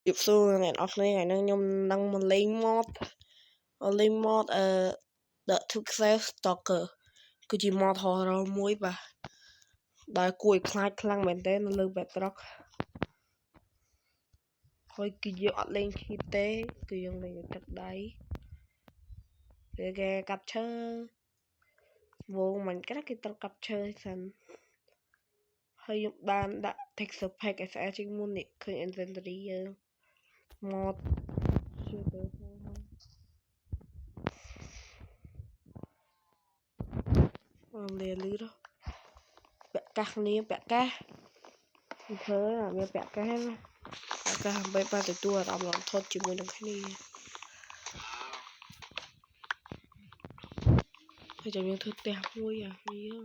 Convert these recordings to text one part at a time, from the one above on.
Điệp xưa này ở đây ngày nay nhom đang một lên mod The Success Stalker គឺជា mod horror មួយបាទដែលគួរឲ្យខ្លាចខ្លាំងមែនទែននៅលើ Bedrock ហើយគឺយើងអត់លេងឈីបទេគឺយើងលេងទឹកដៃពេលគេកាប់ឈើវងមិនក្រគេត្រូវកាប់ឈើសិនហើយយើងបានដាក់ texture pack ឲ្យស្អាតជាងមុននេះឃើញ inventory យើង mod ជាទៅហើយលេលឺទៅពាក់កាសគ្នាពាក់កាសធ្វើឲ្យមានពាក់កាសណាកាសដើម្បីបានទទួលអារម្មណ៍រំភើបជាមួយនឹងគ្នាហើយចាំយើងធ្វើផ្ទះមួយអាយើង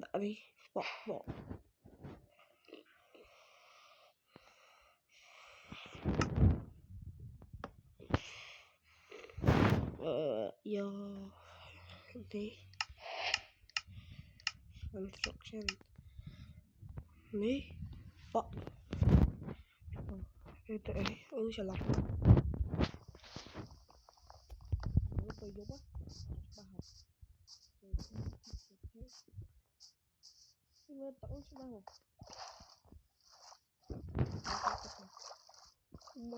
ដាក់នេះបកយកនេះ construction នេះបកទៅអីច្រឡំទៅយកបាទមើលតអូនច្បាស់ម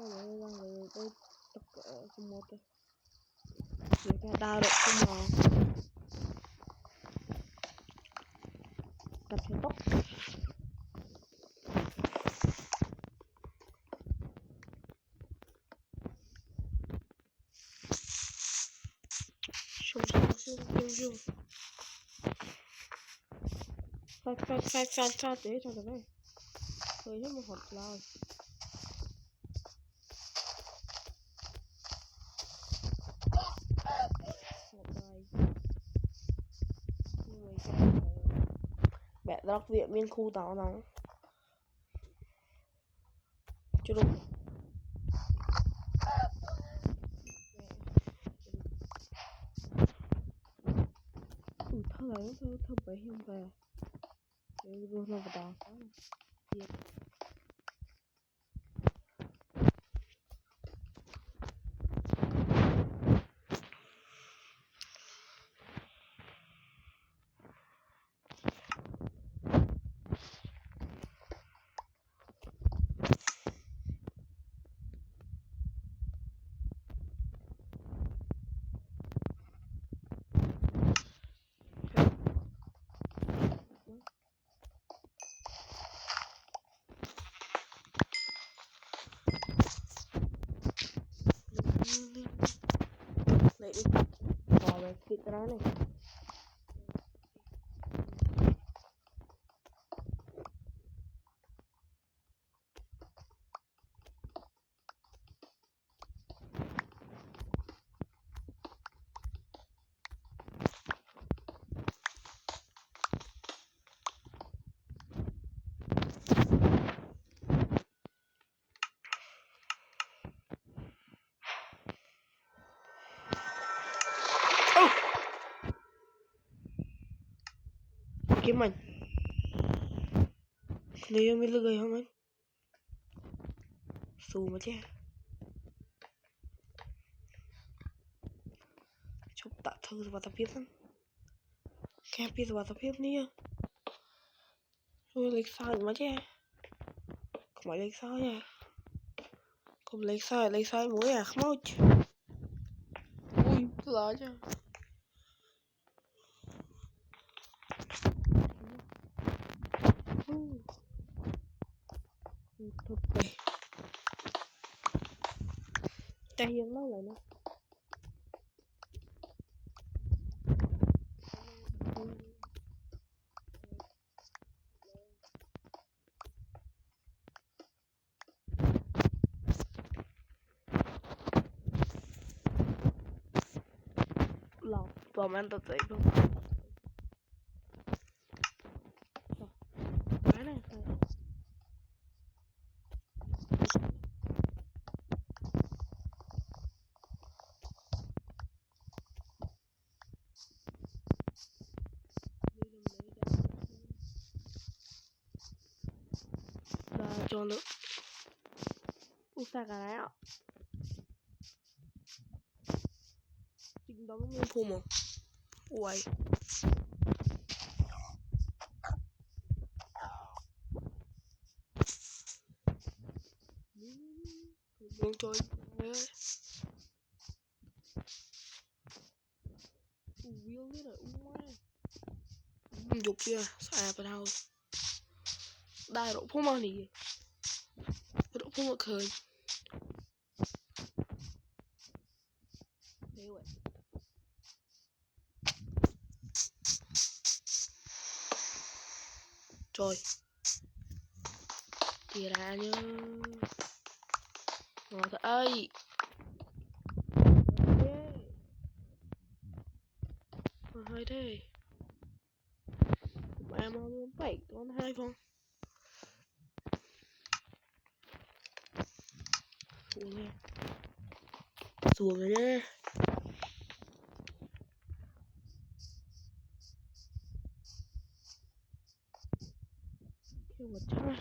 កឡើងលើទៅទឹកសមុទ្រទៅគេដើររកគុំមកកាត់ទៅតុកជុំសាច់ទេចាំទៅនេះឃើញមកហត់ឡើយBedrock វាមានគូតោហ្នឹងជ្រុំធ្វើបែបខ្ញុំបែយើងរស់នៅបន្តទៀតលេខនេះដល់វាគិតច្រើននេះគេមិនគ្នាមានលឺអីហ្នឹងស៊ូមកចេះជប់ដាក់ធ្វើសុវត្ថិភាពសិនគេពីសុវត្ថិភាពនេះជួយលេខសើចមកចេះខ្មោចលេខសើចកុំលេខសើចមួយអាខ្មោចអុយខ្លាចទុបទៅតែយើងមកឡើយណាឡោប្រហែលទៅស្អីបងបានណា cho nữa sao cả đấy ạ chính đó nguyên phù mà ui muốn chơi view thế này dục kia saoไปđâuได้หรอพวกมันนี่หรอพวกมันเคยthế vậy trời thì ra như ngồi thôi ơi hơi thế mà muốn phải con hai không xuống rồi nhé kêu một trăm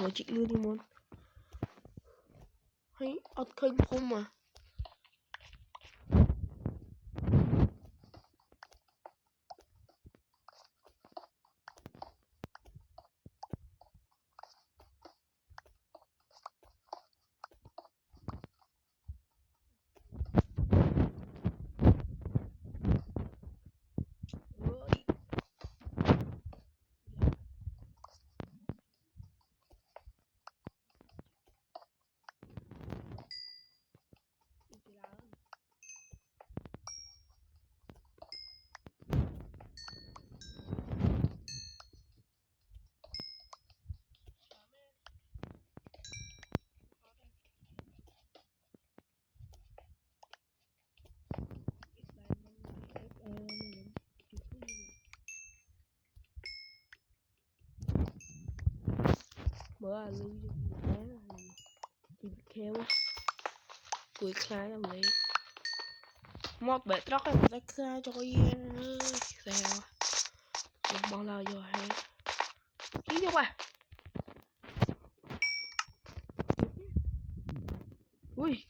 rồi chị luôn đi muốn hay ọt khênh không mà bữa là lưu chị khéo tuổi khai làm lấy một bể tróc em phải khai cho yên sao một bao lâu rồi hay ký cho bà ui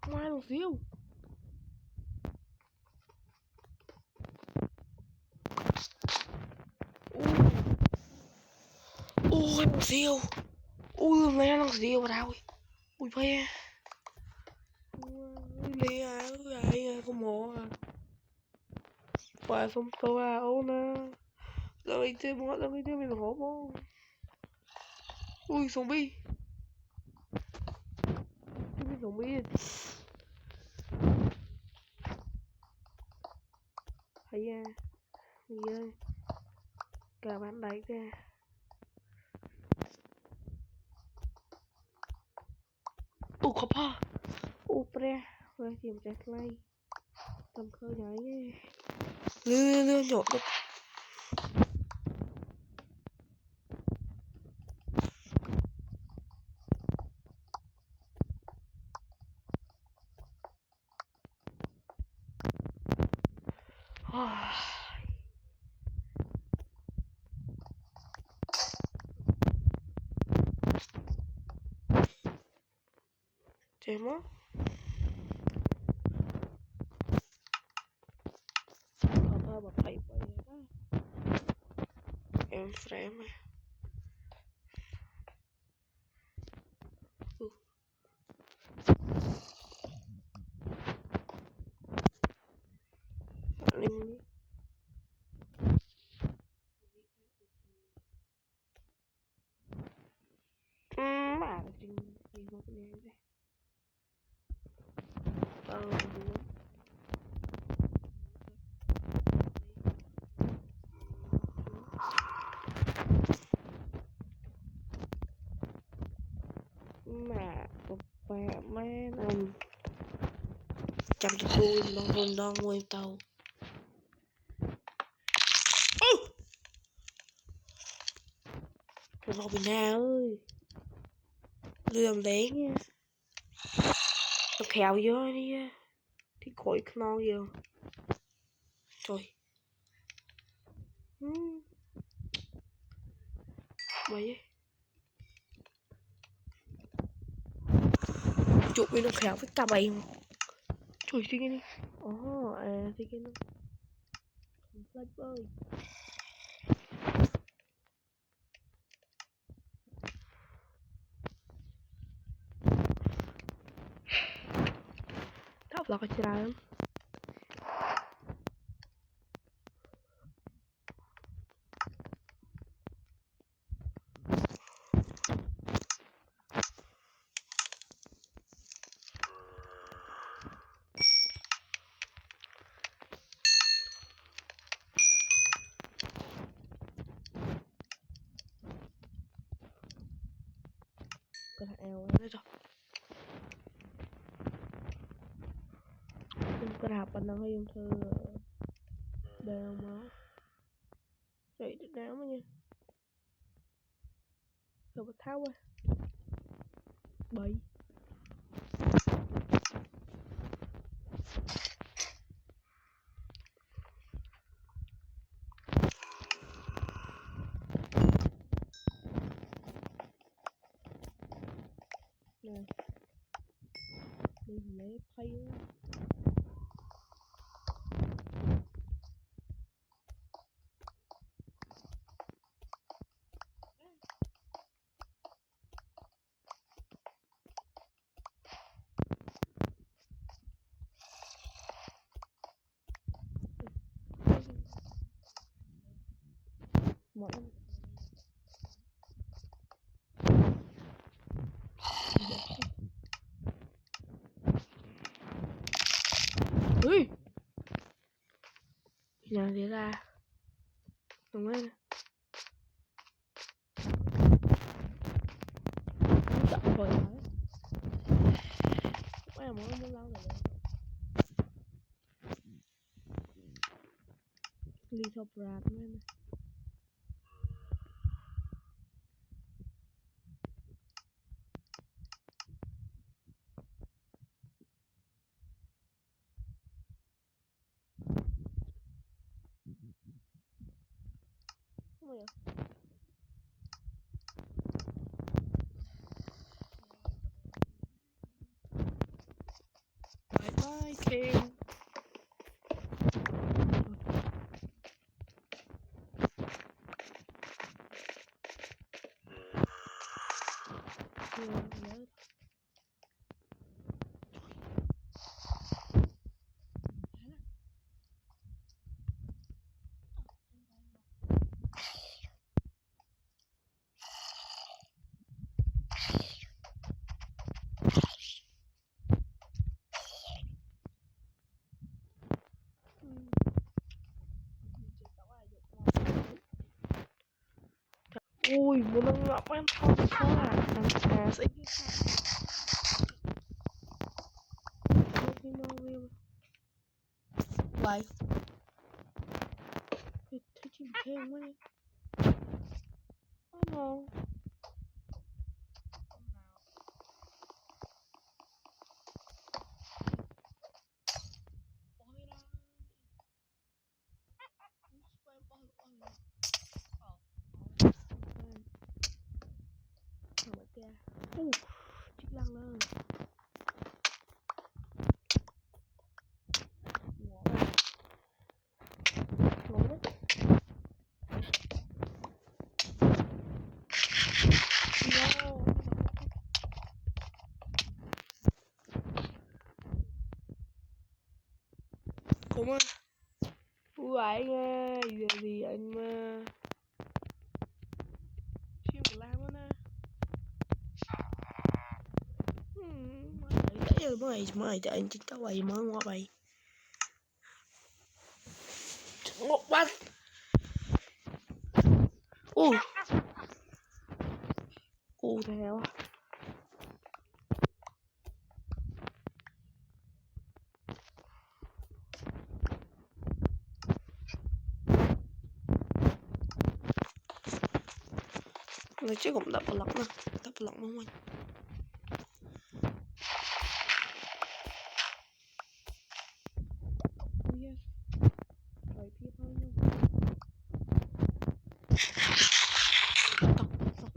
mai một xíu ui một xíu ui mẹ nó xíu vào đâu ui phe đi à ai không mổ à và xong tôi à ô nè rồi chơi một rồi chơi mình hổ bố ui zombie chơi zombie thấy à gì ơi cả bạn đấy ra khóc ha pre rồi tìm trái cây tầm khơi nhảy lưa nhột được chơi mất bật phải em frame lên mà chừng gì một ngày đây mà bà má anh chăm cho vui non nguyên tàu Robina ơi lườm đấy nha nó khéo vô đi thì khỏi non vô trời mày chụp đi nó khéo với cả bày trời suy nghĩ đi thì cái nó lên ơi thảo là cái gì đấy cái thằng eo đấy rồi cái đạp anh đang hay dùng thư đeo máu vậy được đéo mà nha rồi bắt tháo qua bảy nè đi lấy phay mọi ui nhà thế ra đúng rồi chậm rồi đấy em muốn lâu rồi Lithograph nữa này không rồi bye bye King ui muốn nó ngọc em không có là thằng sẽ vậy thấy chim thêm quá đi ngon chiếc lăng lên ngủ đấy cũng Ui anh ơi, giờ gì anh mà siêu của Lam á. Mày cho anh chính các bày mới qua bày một bát. Ui theo người chứ cũng đập lỏng đúng không?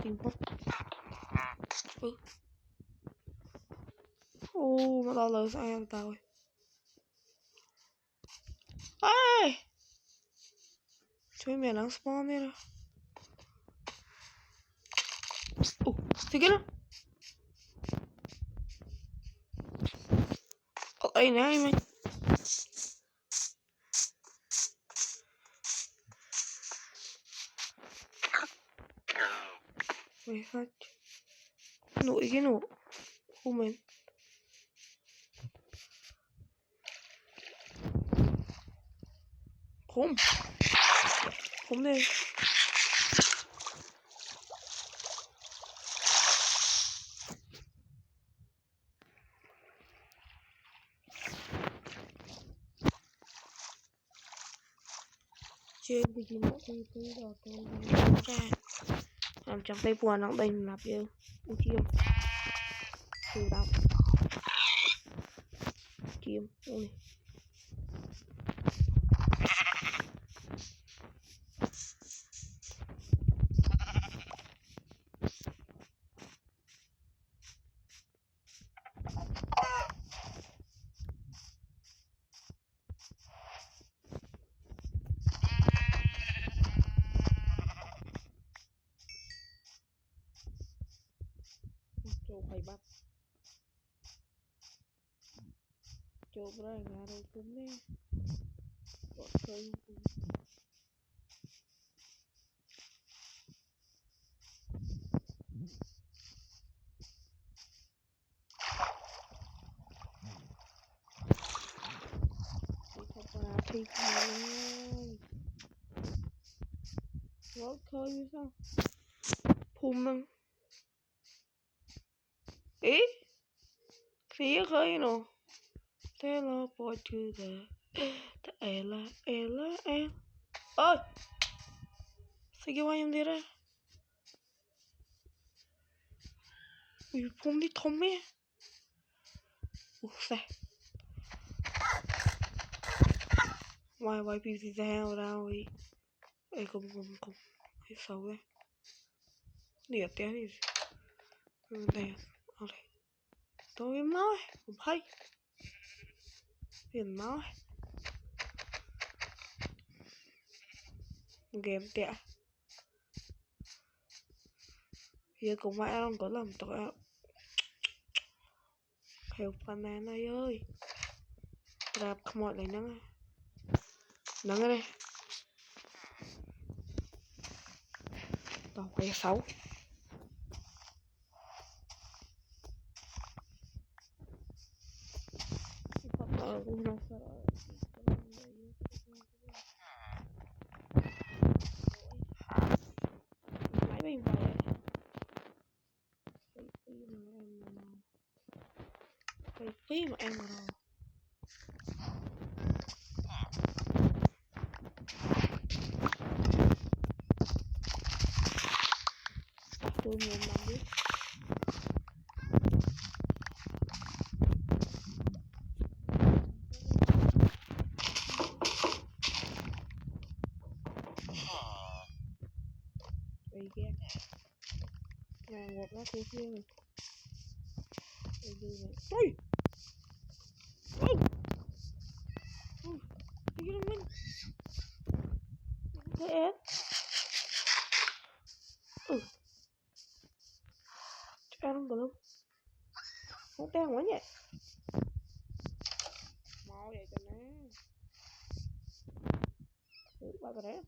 Tìm bút. Mà tao lời sao em tao ơi. Ai mày đang spawn đi rồi. Thì cái đó ở đây nè mày. Mày phát nổi cái nổ của mình. Không đi. Trên thì chỉ một cái rồi tôi ra làm trong tay buồn nó bình lặp như chim từ đọc chim ui châu phải bắt châu ra nhà rồi cũng nè bọn chơi thì vỡ khơi như sao phùm nâng ý phía khơi nó thế là bỏ chữ the ela ơi sao cái em đi ra ui phùm đi thông mẹ sai ngoài bị gì ra rồi ấy không hay xấu đấy liệt té thì đây ở đây tôi nói không hay tiền nói game tệ giờ cũng mãi không có làm tội hiểu banana ơi rạp mọi này nắng ở đây tao cái 6 máy mình về cái phí mà em mà tôi muốn làm biết vì kia nhà ngột nó kia kia này ui cái đồng minh thế em cho ăn được không không tên quá nhỉ mau vậy cho nó Quay vào đấy.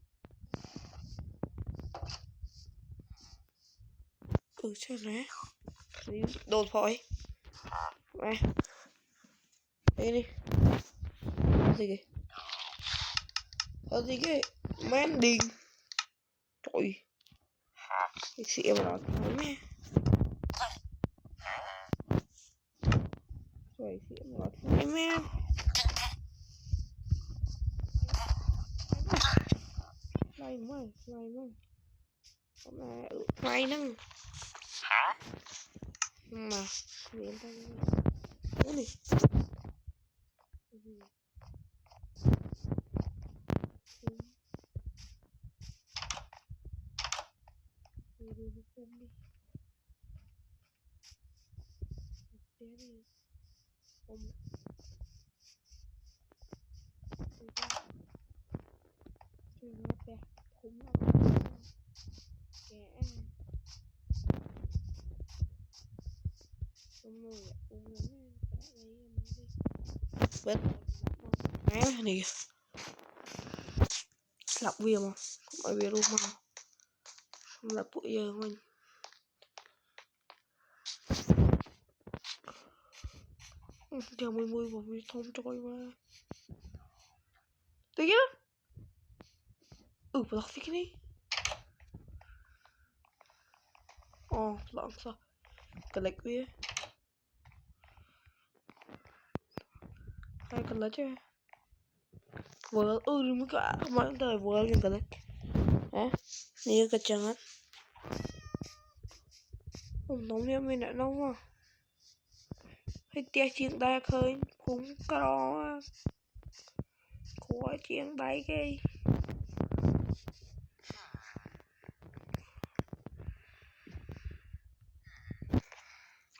Chết này. Đột thôi. Mẹ. Đây đi. Gì kìa? Có gì kìa? Man đình. Trời. Cái sĩ em nó thôi mẹ. Trời sĩ em nó thôi mẹ. Này mày. Này nâng. Mà. Miễn tay mày. Ủa này. Gì? Đi không đi. Té đi. Ôm. Trời nó bè. Thúng lắm. Kẻ. Ôm rồi. Ôm rồi. Tại đây em đi. Bết. Má này. Lọc viêm không? Mọi việc luôn mà. Không là bụi giờ mình. Chờ mùi vào vì thông trôi mà. Tí á. Lọc tí cái đi. Lọc sao? Cần lệch bia. Hai cần lệch chứ. Vừa mới cả không nói đời vừa nhưng cần lệch. Hả? Như cái chân á. Nóng nha mình đã nóng à. Hay tia chiếng đai khơi cũng có đó. Khóa chiếng đáy cái.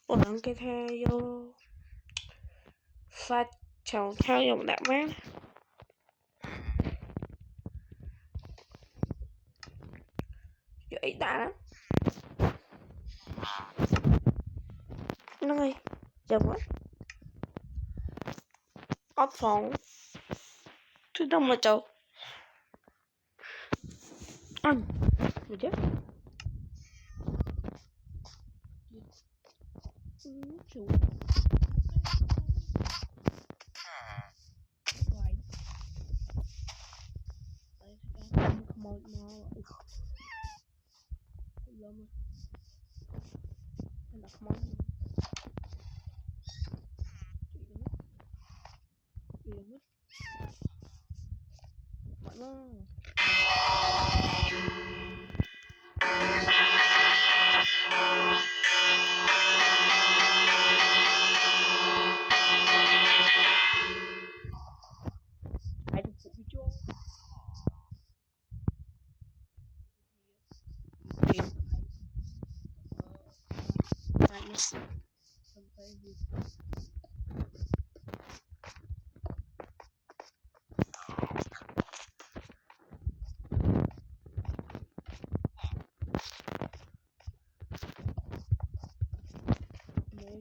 Ủa nắng cái thê vô. Phát chồng theo dòng đạm mát. Vậy đã lắm. Nó ơi. Chồng á. Ốc phòng. Thứ đông là chầu. Ăn. Mày chết. Chủ. Một màu lâm anh đặt món chị mất bạn nó ai chụp phụ cho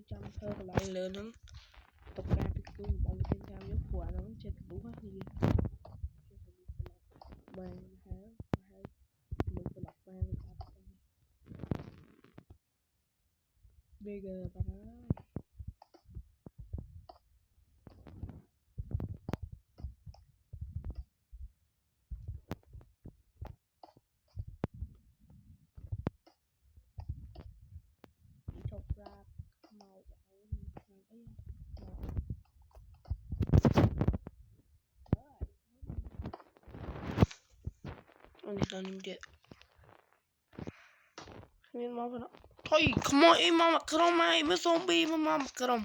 trăm thơ lại lớn lắm tập ra cái túi bóng trên trăm nhóc quả nó trên cái túi phát gì bàn hả mình phải lọc bàn bg bà đó chọc ra màu chảo ấy anh đi điện nên máu vào đó thôi không ai mau mặc crom ai mới zombie mà mau mặc crom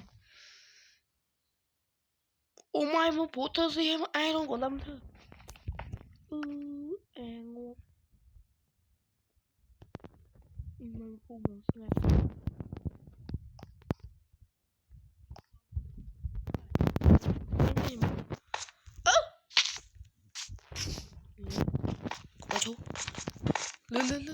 ô mai mà bố thơ gì mà ai không có lâm thơ ngon mang khung bằng xe có chú lên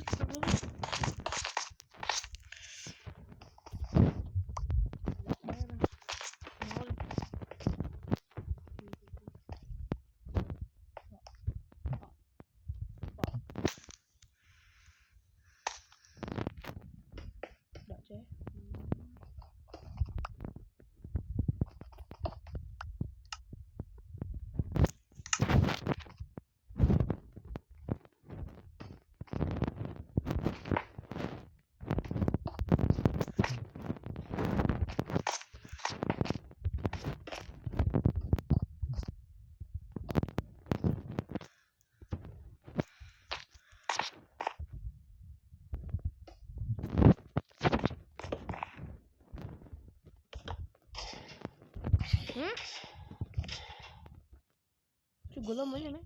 Chứ gửi lên mấy cái này.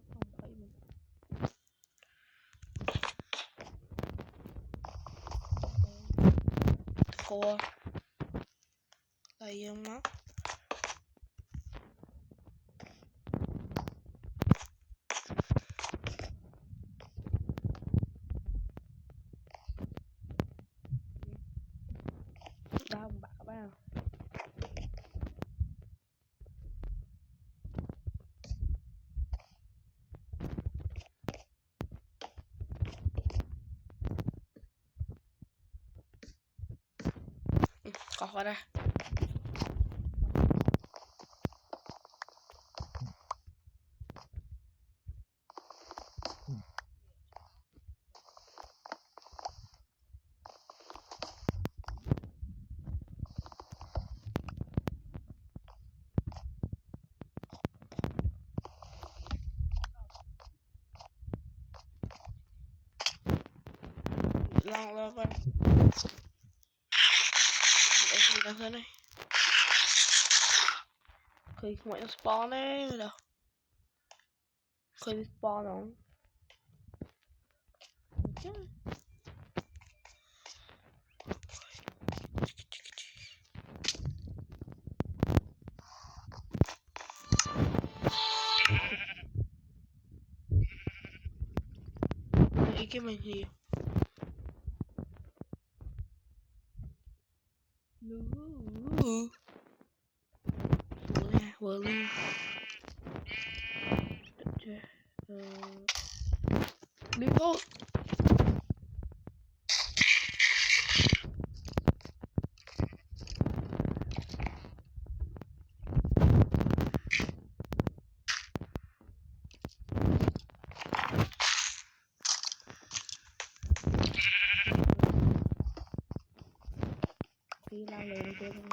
Không thấy mình. Cô đây mắt. Đau bạc các bạn. Có qua đây. Long lên bên. Đây thì đang thế này. Khi không phải spawn ấy rồi đâu. Khi spawn không? Chứ. Ý cái mình gì? Vừa luôn. Đi thôi. Đi lao lên kia không?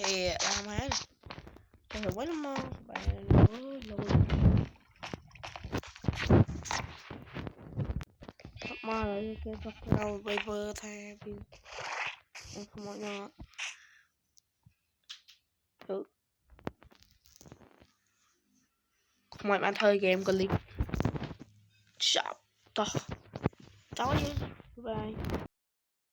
Thì làm má này. Trời ơi, quá lắm mà. Bạn ơi, lùi. Mà rồi cái vật nào bay vơ thay vì không mọi người. Mọi bạn thời game clip. Chào. Chào. Chào. Bye.